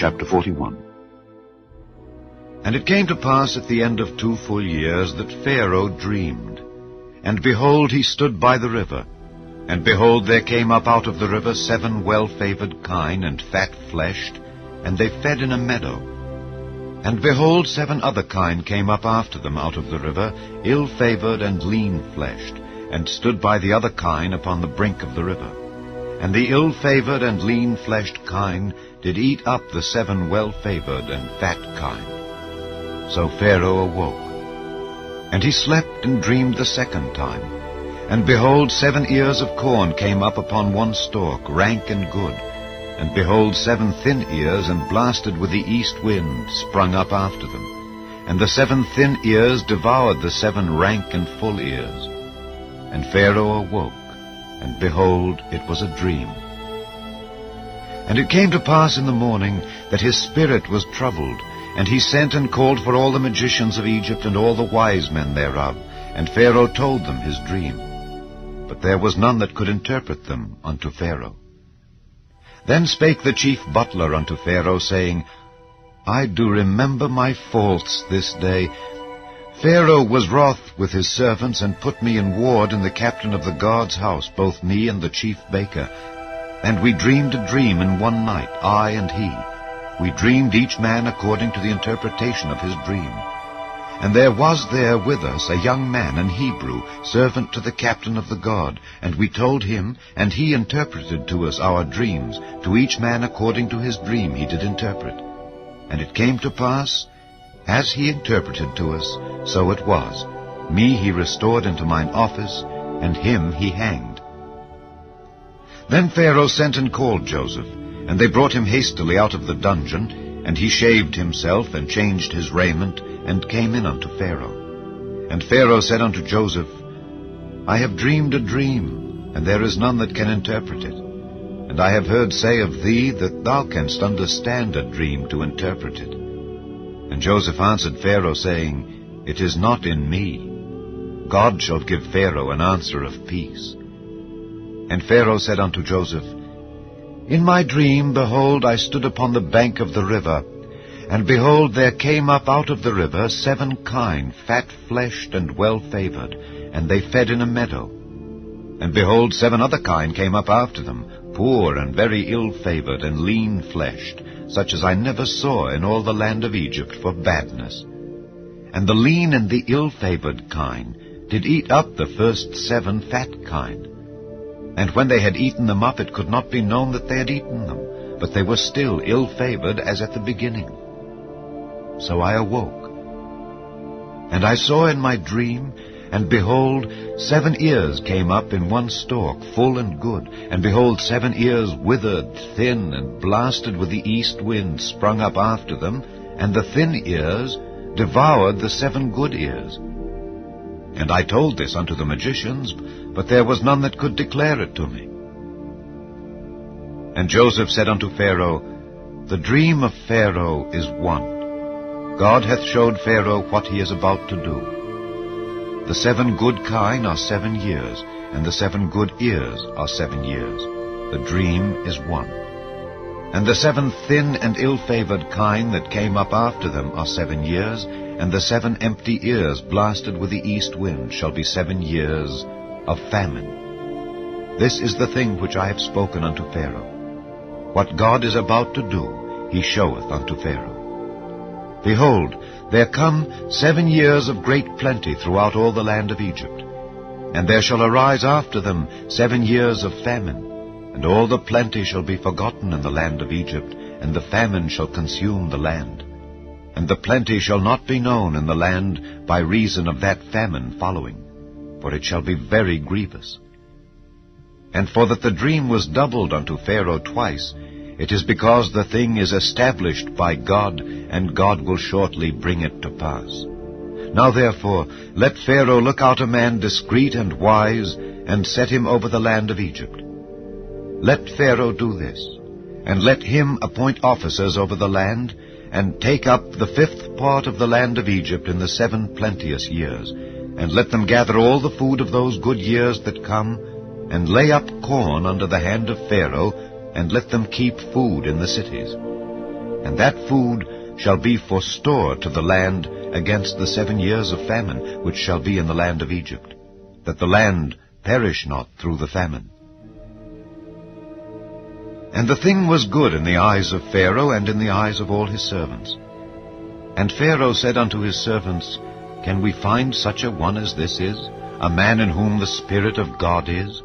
Chapter 41. And it came to pass at the end of 2 full years that Pharaoh dreamed. And behold, he stood by the river. And behold, there came up out of the river 7 well-favored kine and fat-fleshed, and they fed in a meadow. And behold, 7 other kine came up after them out of the river, ill-favored and lean-fleshed, and stood by the other kine upon the brink of the river. And the ill-favored and lean-fleshed kine did eat up the 7 well-favored and fat kine. So Pharaoh awoke. And he slept and dreamed the 2nd time. And behold, 7 ears of corn came up upon one stalk, rank and good. And behold, 7 thin ears, and blasted with the east wind, sprung up after them. And the 7 thin ears devoured the 7 rank and full ears. And Pharaoh awoke, and behold, it was a dream. And it came to pass in the morning that his spirit was troubled, and he sent and called for all the magicians of Egypt and all the wise men thereof. And Pharaoh told them his dream. But there was none that could interpret them unto Pharaoh. Then spake the chief butler unto Pharaoh, saying, I do remember my faults this day. Pharaoh was wroth with his servants, and put me in ward in the captain of the guard's house, both me and the chief baker. And we dreamed a dream in one night, I and he. We dreamed each man according to the interpretation of his dream. And there was there with us a young man, an Hebrew, servant to the captain of the guard. And we told him, and he interpreted to us our dreams. To each man according to his dream he did interpret. And it came to pass, as he interpreted to us, so it was. Me he restored into mine office, and him he hanged. Then Pharaoh sent and called Joseph, and they brought him hastily out of the dungeon, and he shaved himself, and changed his raiment, and came in unto Pharaoh. And Pharaoh said unto Joseph, I have dreamed a dream, and there is none that can interpret it. And I have heard say of thee that thou canst understand a dream to interpret it. And Joseph answered Pharaoh, saying, It is not in me. God shall give Pharaoh an answer of peace. And Pharaoh said unto Joseph, In my dream, behold, I stood upon the bank of the river, and behold, there came up out of the river 7 kine, fat-fleshed and well-favored, and they fed in a meadow. And behold, 7 other kine came up after them, poor and very ill-favored and lean-fleshed, such as I never saw in all the land of Egypt for badness. And the lean and the ill-favored kine did eat up the first 7 fat kine. And when they had eaten them up, it could not be known that they had eaten them, but they were still ill-favored as at the beginning. So I awoke, and I saw in my dream, and behold, 7 ears came up in one stalk, full and good, and behold, 7 ears withered, thin, and blasted with the east wind, sprung up after them, and the thin ears devoured the 7 good ears. And I told this unto the magicians, but there was none that could declare it to me. And Joseph said unto Pharaoh, The dream of Pharaoh is one. God hath showed Pharaoh what he is about to do. The 7 good kine are 7 years, and the 7 good ears are 7 years. The dream is one. And the 7 thin and ill-favored kine that came up after them are 7 years, and the 7 empty ears blasted with the east wind shall be 7 years of famine. This is the thing which I have spoken unto Pharaoh. What God is about to do, he showeth unto Pharaoh. Behold, there come 7 years of great plenty throughout all the land of Egypt. And there shall arise after them 7 years of famine, and all the plenty shall be forgotten in the land of Egypt, and the famine shall consume the land. And the plenty shall not be known in the land by reason of that famine following, for it shall be very grievous. And for that the dream was doubled unto Pharaoh twice, it is because the thing is established by God, and God will shortly bring it to pass. Now therefore, let Pharaoh look out a man discreet and wise, and set him over the land of Egypt. Let Pharaoh do this, and let him appoint officers over the land, and take up the 5th part of the land of Egypt in the 7 plenteous years, and let them gather all the food of those good years that come, and lay up corn under the hand of Pharaoh, and let them keep food in the cities. and that food shall be for store to the land against the 7 years of famine which shall be in the land of Egypt, that the land perish not through the famine. And the thing was good in the eyes of Pharaoh and in the eyes of all his servants. And Pharaoh said unto his servants, Can we find such a one as this is, a man in whom the Spirit of God is?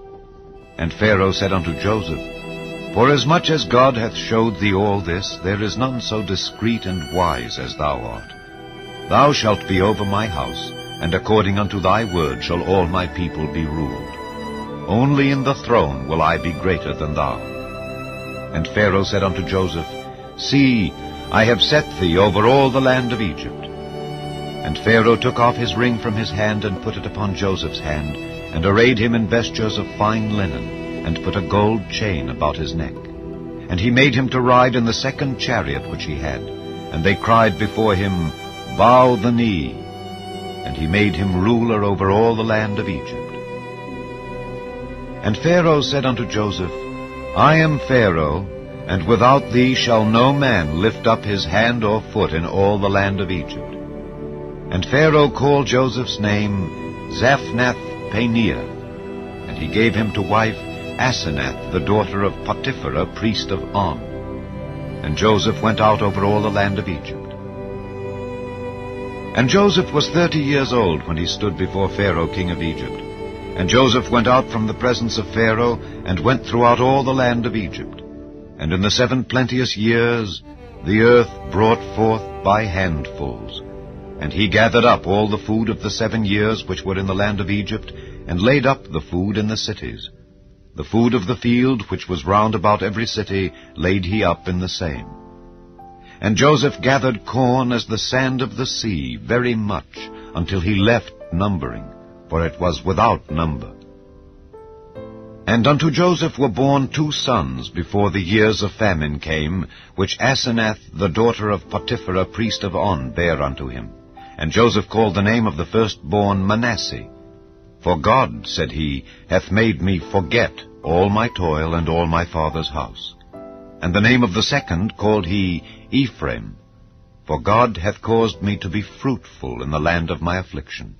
And Pharaoh said unto Joseph, Forasmuch as God hath showed thee all this, there is none so discreet and wise as thou art. Thou shalt be over my house, and according unto thy word shall all my people be ruled. Only in the throne will I be greater than thou. And Pharaoh said unto Joseph, See, I have set thee over all the land of Egypt. And Pharaoh took off his ring from his hand, and put it upon Joseph's hand, and arrayed him in vestures of fine linen, and put a gold chain about his neck. And he made him to ride in the second chariot which he had. And they cried before him, Bow the knee. And he made him ruler over all the land of Egypt. And Pharaoh said unto Joseph, I am Pharaoh, and without thee shall no man lift up his hand or foot in all the land of Egypt. And Pharaoh called Joseph's name Zaphnath-Paneah, and he gave him to wife Asenath, the daughter of Potiphar, priest of On. And Joseph went out over all the land of Egypt. And Joseph was 30 years old when he stood before Pharaoh king of Egypt. And Joseph went out from the presence of Pharaoh, and went throughout all the land of Egypt. And in the 7 plenteous years the earth brought forth by handfuls. And he gathered up all the food of the 7 years which were in the land of Egypt, and laid up the food in the cities. The food of the field which was round about every city laid he up in the same. And Joseph gathered corn as the sand of the sea, very much, until he left numbering, for it was without number. And unto Joseph were born 2 sons before the years of famine came, which Asenath the daughter of Potiphar priest of On bare unto him. And Joseph called the name of the firstborn Manasseh. For God, said he, hath made me forget all my toil and all my father's house. And the name of the second called he Ephraim, for God hath caused me to be fruitful in the land of my affliction.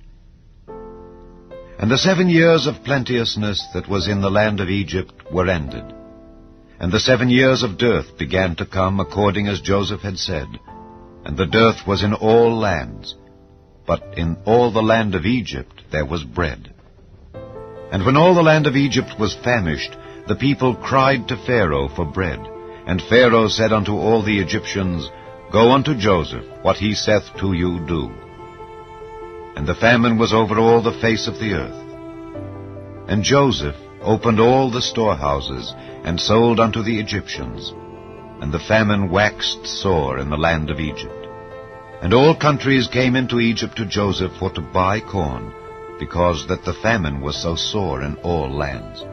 And the 7 years of plenteousness that was in the land of Egypt were ended. And the 7 years of dearth began to come, according as Joseph had said. And the dearth was in all lands, but in all the land of Egypt there was bread. And when all the land of Egypt was famished, the people cried to Pharaoh for bread. And Pharaoh said unto all the Egyptians, Go unto Joseph, what he saith to you do. And the famine was over all the face of the earth. And Joseph opened all the storehouses, and sold unto the Egyptians. And the famine waxed sore in the land of Egypt. And all countries came into Egypt to Joseph for to buy corn, because that the famine was so sore in all lands.